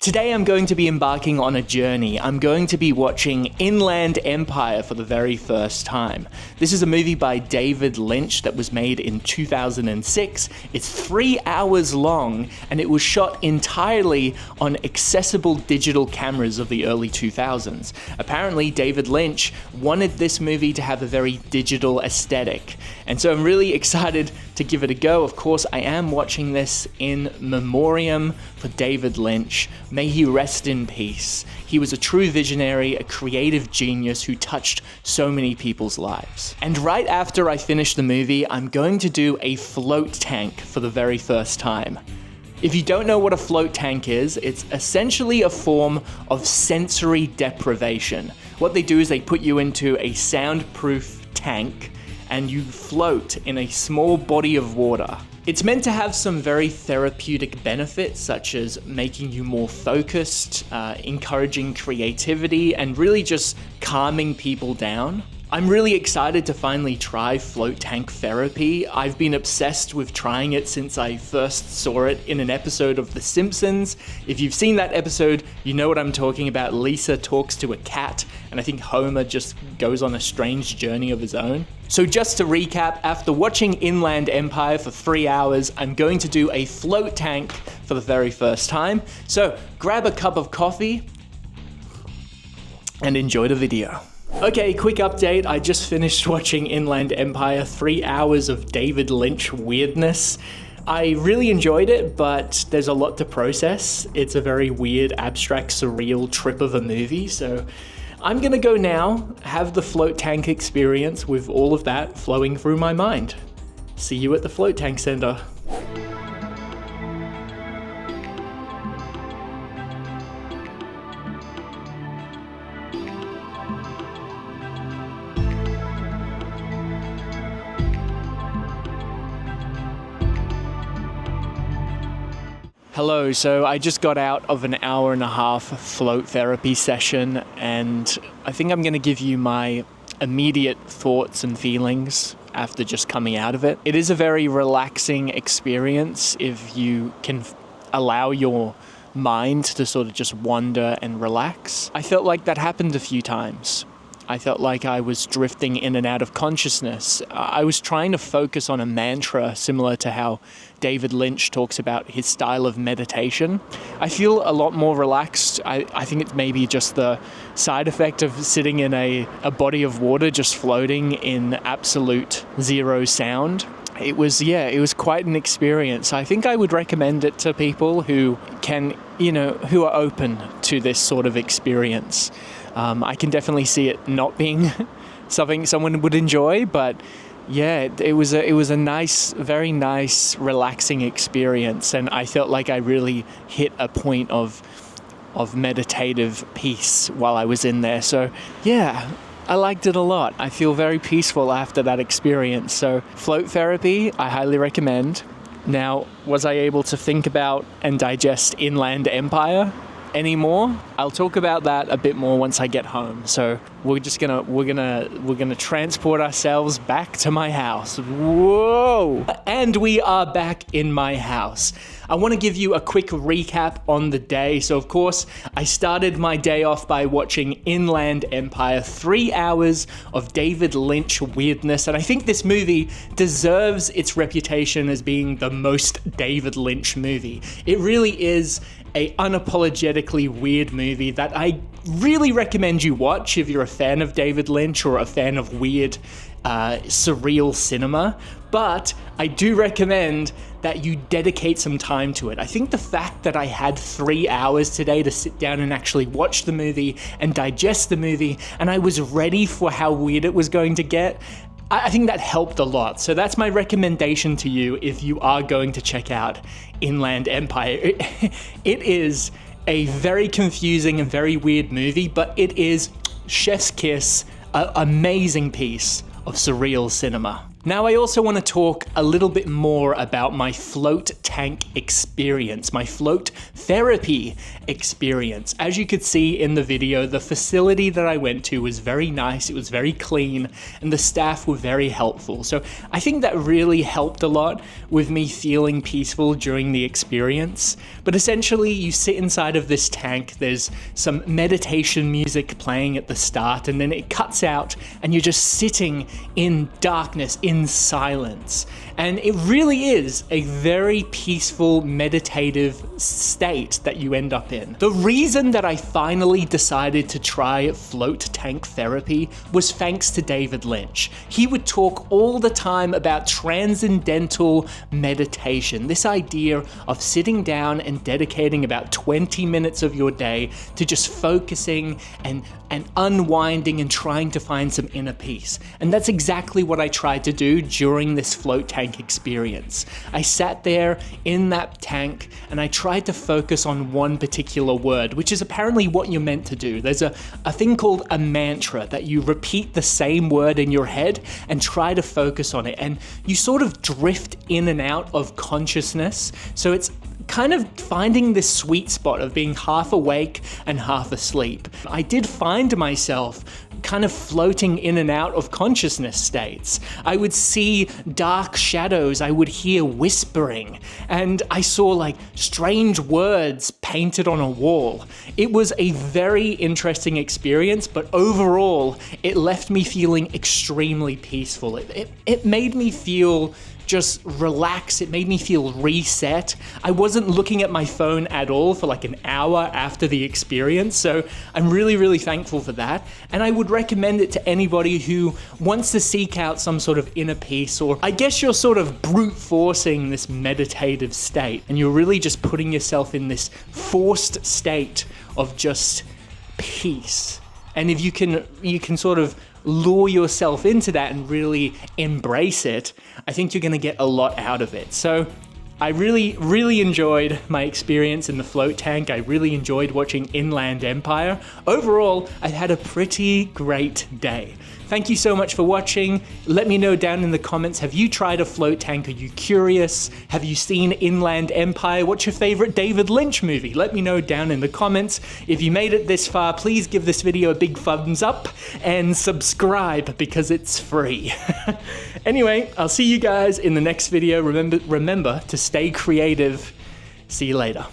Today I'm going to be embarking on a journey. I'm going to be watching Inland Empire for the very first time. This is a movie by David Lynch that was made in 2006. It's 3 hours long and it was shot entirely on accessible digital cameras of the early 2000s. Apparently David Lynch wanted this movie to have a very digital aesthetic, and so I'm really excited to give it a go. Of course, I am watching this in memoriam for David Lynch. May he rest in peace. He was a true visionary, a creative genius who touched so many people's lives. And right after I finish the movie, I'm going to do a float tank for the very first time. If you don't know what a float tank is, it's essentially a form of sensory deprivation. What they do is they put you into a soundproof tank and you float in a small body of water. It's meant to have some very therapeutic benefits, such as making you more focused, encouraging creativity, and really just calming people down. I'm really excited to finally try float tank therapy. I've been obsessed with trying it since I first saw it in an episode of The Simpsons. If you've seen that episode, you know what I'm talking about. Lisa talks to a cat, and I think Homer just goes on a strange journey of his own. So just to recap, after watching Inland Empire for 3 hours, I'm going to do a float tank for the very first time. So grab a cup of coffee and enjoy the video. Okay, quick update. I just finished watching Inland Empire, 3 hours of David Lynch weirdness. I really enjoyed it, but there's a lot to process. It's a very weird, abstract, surreal trip of a movie, so I'm gonna go now, have the float tank experience with all of that flowing through my mind. See you at the float tank center. Hello, so I just got out of an hour and a half float therapy session, and I think I'm going to give you my immediate thoughts and feelings after just coming out of it. It is a very relaxing experience if you can allow your mind to sort of just wander and relax. I felt like that happened a few times. I felt like I was drifting in and out of consciousness. I was trying to focus on a mantra similar to how David Lynch talks about his style of meditation. I feel a lot more relaxed. I think it's maybe just the side effect of sitting in a body of water just floating in absolute zero sound. It was quite an experience. I think I would recommend it to people who who are open to this sort of experience. I can definitely see it not being something someone would enjoy, but yeah, it was a nice, very nice, relaxing experience, and I felt like I really hit a point of meditative peace while I was in there. So yeah, I liked it a lot. I feel very peaceful after that experience. So float therapy, I highly recommend. Now, was I able to think about and digest Inland Empire anymore? I'll talk about that a bit more once I get home. So we're gonna transport ourselves back to my house. Whoa! And we are back in my house. I want to give you a quick recap on the day. So of course, I started my day off by watching Inland Empire, 3 hours of David Lynch weirdness. And I think this movie deserves its reputation as being the most David Lynch movie. It really is a unapologetically weird movie that I really recommend you watch if you're a fan of David Lynch or a fan of weird, surreal cinema. But I do recommend that you dedicate some time to it. I think the fact that I had 3 hours today to sit down and actually watch the movie and digest the movie, and I was ready for how weird it was going to get, I think that helped a lot. So that's my recommendation to you if you are going to check out Inland Empire. It is a very confusing and very weird movie, but it is chef's kiss, an amazing piece of surreal cinema. Now I also want to talk a little bit more about my float tank experience, my float therapy experience. As you could see in the video, the facility that I went to was very nice, it was very clean, and the staff were very helpful. So I think that really helped a lot with me feeling peaceful during the experience. But essentially, you sit inside of this tank, there's some meditation music playing at the start, and then it cuts out, and you're just sitting in darkness, in silence. And it really is a very peaceful, meditative state that you end up in. The reason that I finally decided to try float tank therapy was thanks to David Lynch. He would talk all the time about transcendental meditation, this idea of sitting down and dedicating about 20 minutes of your day to just focusing and unwinding and trying to find some inner peace. And that's exactly what I tried to do during this float tank experience. I sat there in that tank and I tried to focus on one particular word, which is apparently what you're meant to do. There's a thing called a mantra that you repeat the same word in your head and try to focus on it. And you sort of drift in and out of consciousness. So it's kind of finding this sweet spot of being half awake and half asleep. I did find myself kind of floating in and out of consciousness states. I would see dark shadows, I would hear whispering, and I saw like strange words painted on a wall. It was a very interesting experience, but overall, it left me feeling extremely peaceful. It made me feel just relax. It made me feel reset. I wasn't looking at my phone at all for like an hour after the experience, so I'm really, really thankful for that. And I would recommend it to anybody who wants to seek out some sort of inner peace, or I guess you're sort of brute forcing this meditative state, and you're really just putting yourself in this forced state of just peace. And if you can sort of lure yourself into that and really embrace it, I think you're going to get a lot out of it. So I really, really enjoyed my experience in the float tank. I really enjoyed watching Inland Empire. Overall, I had a pretty great day. Thank you so much for watching. Let me know down in the comments, have you tried a float tank? Are you curious? Have you seen Inland Empire? What's your favorite David Lynch movie? Let me know down in the comments. If you made it this far, please give this video a big thumbs up and subscribe because it's free. Anyway, I'll see you guys in the next video. Remember to stay creative. See you later.